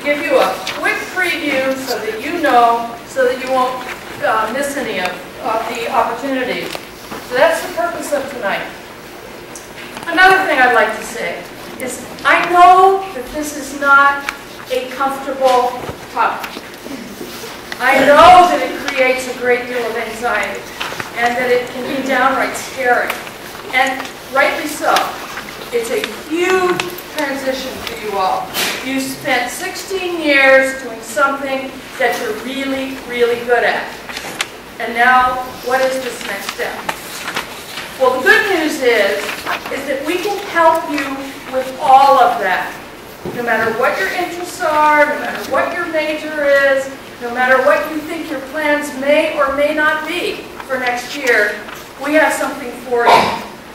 give you a quick preview so that you know, so that you won't miss any of the opportunities. So that's the purpose of tonight. Another thing I'd like to say is I know that this is not a comfortable topic. I know that it creates a great deal of anxiety and that it can be downright scary. And rightly so. It's a huge transition for you all. You spent 16 years doing something that you're really, really good at. And now, what is this next step? Well, the good news is that we can help you with all of that. No matter what your interests are, no matter what your major is, no matter what you think your plans may or may not be for next year, we have something for you.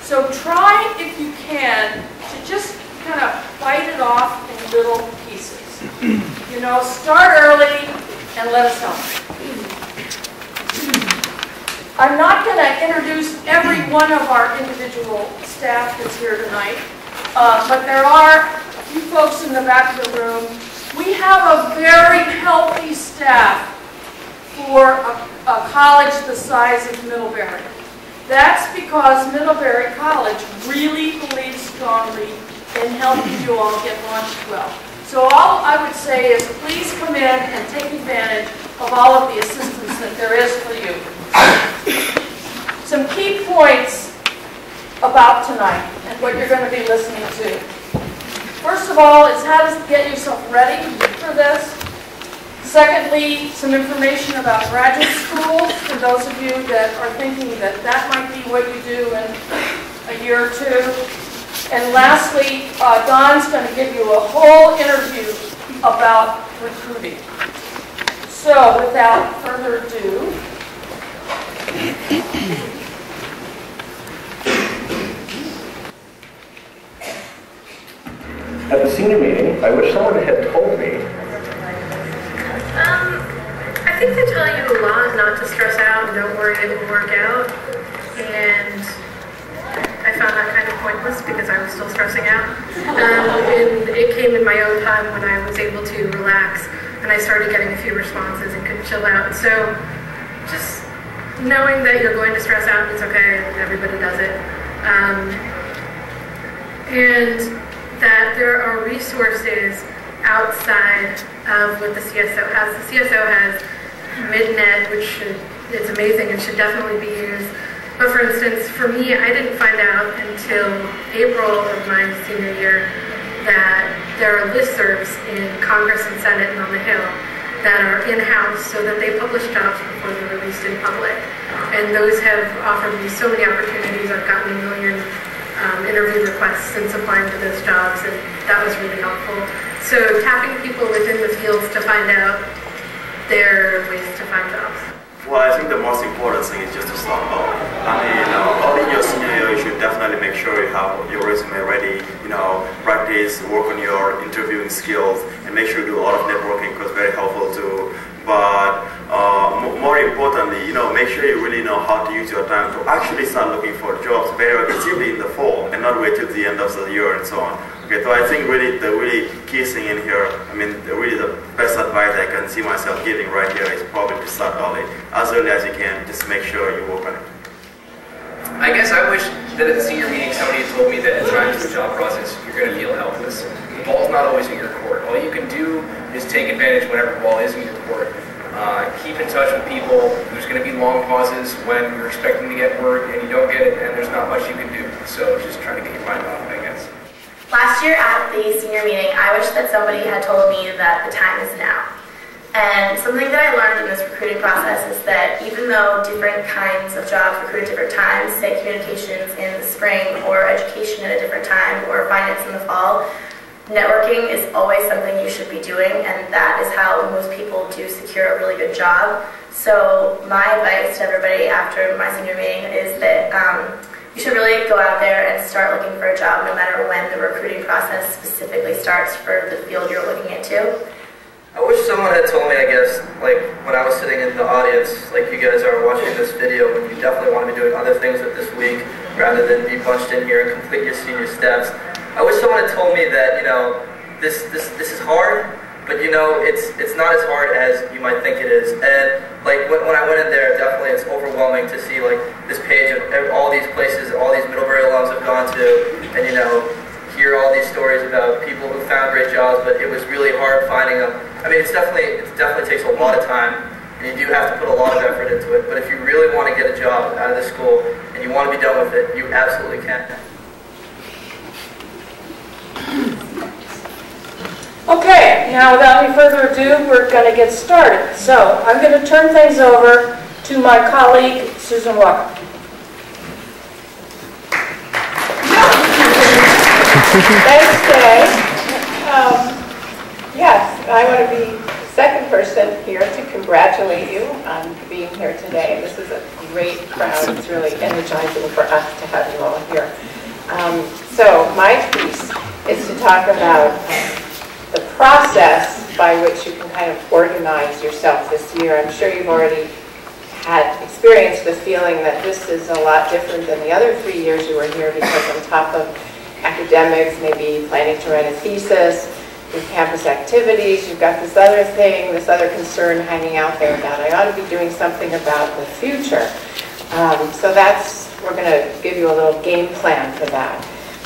So try, if you can, to just kind of bite it off in little pieces. You know, start early and let us help. I'm not going to introduce every one of our individual staff that's here tonight, but there are a few folks in the back of the room. We have a very healthy staff for a college the size of Middlebury. That's because Middlebury College really believes strongly in helping you all get launched well. So all I would say is please come in and take advantage of all of the assistance that there is for you. Some key points about tonight and what you're going to be listening to. First of all is how to get yourself ready for this. Secondly, some information about graduate school for those of you that are thinking that that might be what you do in a year or two. And lastly, Don's going to give you a whole interview about recruiting. So without further ado, at the senior meeting, I wish someone had told me. I think they tell you a lot not to stress out and don't worry, it will work out. And I found that kind of pointless because I was still stressing out. And it came in my own time when I was able to relax and I started getting a few responses and could chill out. So just knowing that you're going to stress out, it's okay, everybody does it. And that there are resources outside of what the CSO has. The CSO has MidNet, which it's amazing and should definitely be used. But for instance, for me, I didn't find out until April of my senior year that there are listservs in Congress and Senate and on the Hill that are in-house so that they publish jobs before they're released in public. And those have offered me so many opportunities. I've gotten a million interview requests since applying to those jobs, and that was really helpful. So tapping people within the fields to find out their ways to find jobs. Well, I think the most important thing is just to start early. I mean, early in your senior year, you should definitely make sure you have your resume ready, practice, work on your interviewing skills, and make sure you do a lot of networking because it's very helpful too. But more importantly, make sure you really know how to use your time to actually start looking for jobs very aggressively in the fall and not wait till the end of the year and so on. Okay, so I think the really key thing in here, really the best advice I can see myself giving right here is probably to start early as you can. Just make sure you work on it. I guess I wish that at the senior meeting somebody had told me that in trying to the job process, you're going to feel helpless. The ball's not always in your court. All you can do is take advantage whenever the ball is in your court. Keep in touch with people. There's going to be long pauses when you're expecting to get work and you don't get it, and there's not much you can do. So just try to get your mind off it, I guess. Last year at the senior meeting, I wish that somebody had told me that the time is now. And something that I learned in this recruiting process is that even though different kinds of jobs recruit at different times, say communications in the spring or education at a different time or finance in the fall, networking is always something you should be doing, and that is how most people do secure a really good job. So my advice to everybody after my senior meeting is that you should really go out there and start looking for a job no matter when the recruiting process specifically starts for the field you're looking into. I wish someone had told me, I guess, like when I was sitting in the audience, like you guys are watching this video, and you definitely want to be doing other things with this week rather than be bunched in here and complete your senior steps. I wish someone had told me that, this is hard, But you know, it's not as hard as you might think it is. And like when I went in there, definitely it's overwhelming to see like this page of all these places, all these Middlebury alums have gone to, and you know, hear all these stories about people who found great jobs, but it was really hard finding them. I mean, it definitely takes a lot of time, and you do have to put a lot of effort into it. But if you really want to get a job out of this school and you want to be done with it, you absolutely can. Okay, now without any further ado, we're going to get started. So I'm going to turn things over to my colleague, Susan Walker. Thanks, Jay. Yes, I want to be the second person here to congratulate you on being here today. This is a great crowd. It's really energizing for us to have you all here. So my piece is to talk about the process by which you can kind of organize yourself this year. I'm sure you've already had experienced the feeling that this is a lot different than the other 3 years you were here, because on top of academics, maybe planning to write a thesis, your campus activities, you've got this other thing, this other concern hanging out there about I ought to be doing something about the future. So we're going to give you a little game plan for that.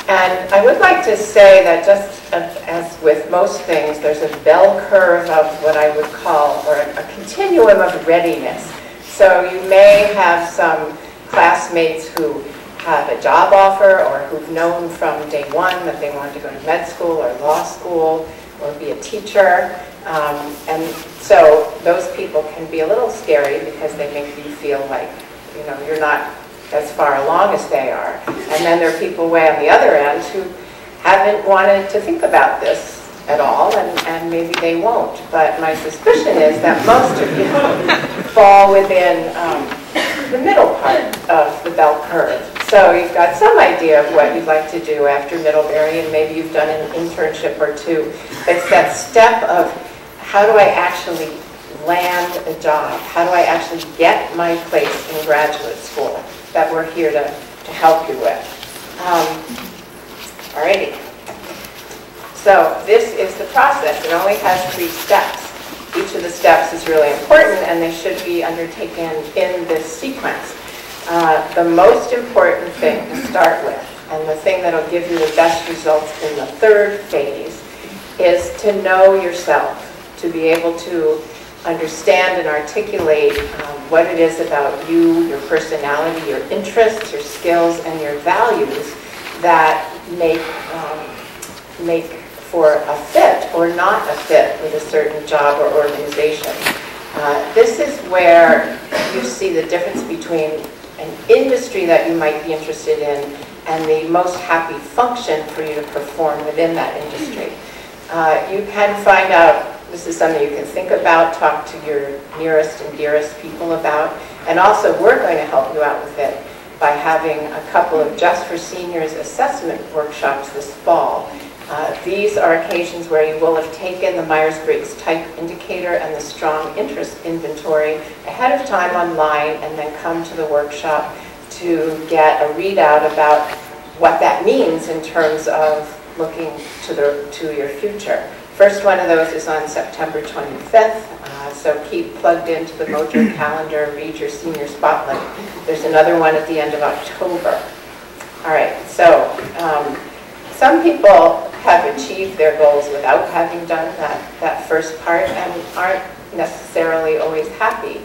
And I would like to say that just as with most things, there's a bell curve of what I would call, or a continuum of readiness. So you may have some classmates who have a job offer, or who've known from day one that they wanted to go to med school or law school or be a teacher. And so those people can be a little scary because they make you feel like, you know, you're not as far along as they are. And then there are people way on the other end who haven't wanted to think about this at all, and maybe they won't. But my suspicion is that most of you fall within the middle part of the bell curve. So you've got some idea of what you'd like to do after Middlebury, and maybe you've done an internship or two. It's that step of, how do I actually land a job? How do I actually get my place in graduate school that we're here to help you with? Alrighty. So this is the process. It only has 3 steps. Each of the steps is really important, and they should be undertaken in this sequence. The most important thing to start with, and the thing that will give you the best results in the 3rd phase, is to know yourself, to be able to understand and articulate what it is about you, your personality, your interests, your skills, and your values that make for a fit or not a fit with a certain job or organization. This is where you see the difference between an industry that you might be interested in and the most happy function for you to perform within that industry. You can find out, this is something you can think about, talk to your nearest and dearest people about, and also we're going to help you out with it by having a couple of Just for Seniors assessment workshops this fall. These are occasions where you will have taken the Myers-Briggs Type Indicator and the Strong Interest Inventory ahead of time online, and then come to the workshop to get a readout about what that means in terms of looking to your future. First one of those is on September 25th, so keep plugged into the Mojo calendar, read your senior spotlight. There's another one at the end of October. All right, so some people have achieved their goals without having done that first part, and aren't necessarily always happy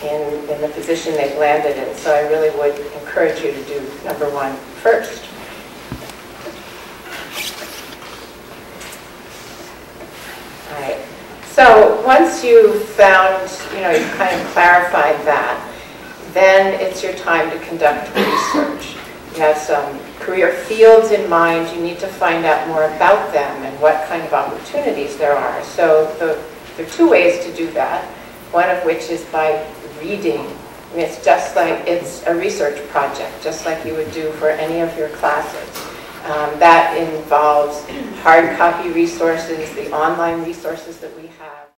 in the position they've landed in. So I really would encourage you to do number 1 first. All right. So once you've found, you've kind of clarified that, then it's your time to conduct research. You have some career fields in mind. You need to find out more about them and what kind of opportunities there are. So there are 2 ways to do that, one of which is by reading. I mean, it's a research project, just like you would do for any of your classes. That involves hard copy resources, the online resources that we have.